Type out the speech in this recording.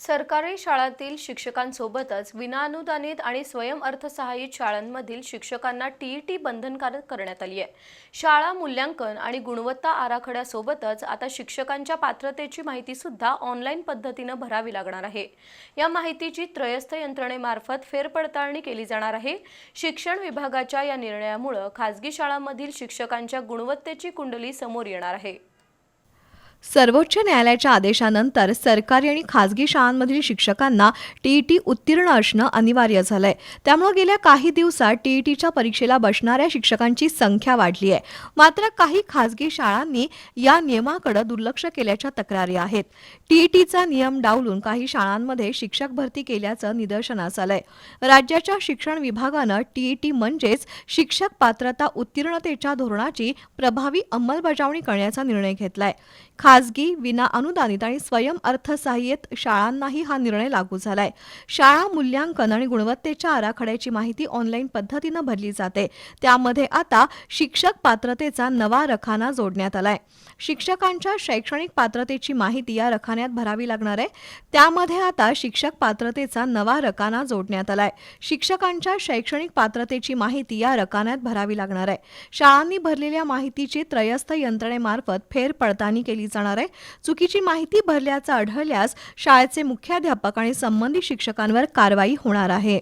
सरकारी शाळांतील शिक्षकांसोबतच विनाअनुदानित आणि स्वयंअर्थसहाय्यित शाळांमधील शिक्षकांना टीईटी बंधनकारक करण्यात आली आहे। शाळा मूल्यांकन आणि गुणवत्ता आराखड्यासोबतच आता शिक्षकांच्या पात्रतेची माहिती सुद्धा ऑनलाईन पद्धतीने भरावी लागणार आहे। या माहितीची त्रयस्थ यंत्रणेमार्फत फेरपडताळणी केली जाणार आहे। शिक्षण विभागाच्या या निर्णयामुळे खासगी शाळांमधील शिक्षकांच्या गुणवत्तेची कुंडली समोर येणार आहे। सर्वोच्च न्यायालयाच्या आदेशानंतर सरकारी आणि खासगी शाळांमधील शिक्षकांना टीईटी उत्तीर्ण असणं अनिवार्य झालंय। त्यामुळे गेल्या काही दिवसात टीईटीच्या परीक्षेला बसणाऱ्या शिक्षकांची संख्या वाढली आहे। मात्र काही खासगी शाळांनी या नियमाकडे दुर्लक्ष केल्याच्या तक्रारी आहेत। टीईटीचा नियम डावलून काही शाळांमध्ये शिक्षक भरती केल्याचं निदर्शनास आलंय। राज्याच्या शिक्षण विभागानं टीईटी म्हणजेच शिक्षक पात्रता उत्तीर्णतेच्या धोरणाची प्रभावी अंमलबजावणी करण्याचा निर्णय घेतलाय। खासगी, विनाअनुदानित आणि स्वयंअर्थसहाय्यित शाळांनाही हा निर्णय लागू झालाय। शाळा मूल्यांकन आणि गुणवत्तेच्या आराखड्याची माहिती ऑनलाईन पद्धतीने भरली जाते। त्यामध्ये आता शिक्षक पात्रतेचा नवा रकाना जोडण्यात आलाय। शिक्षकांच्या शैक्षणिक पात्रतेची माहिती या रकान्यात भरावी लागणार आहे। त्यामध्ये आता शिक्षक पात्रतेचा नवा रकाना जोडण्यात आलाय। शिक्षकांच्या शैक्षणिक पात्रतेची माहिती या रकान्यात भरावी लागणार आहे। शाळांनी भरलेल्या माहितीची त्रयस्थ यंत्रणेमार्फत फेरपडताळणी केली जाणार आहे। चुकीची माहिती भरल्याचं आढळल्यास शाळेचे मुख्याध्यापक आणि संबंधित शिक्षकांवर कारवाई होणार आहे।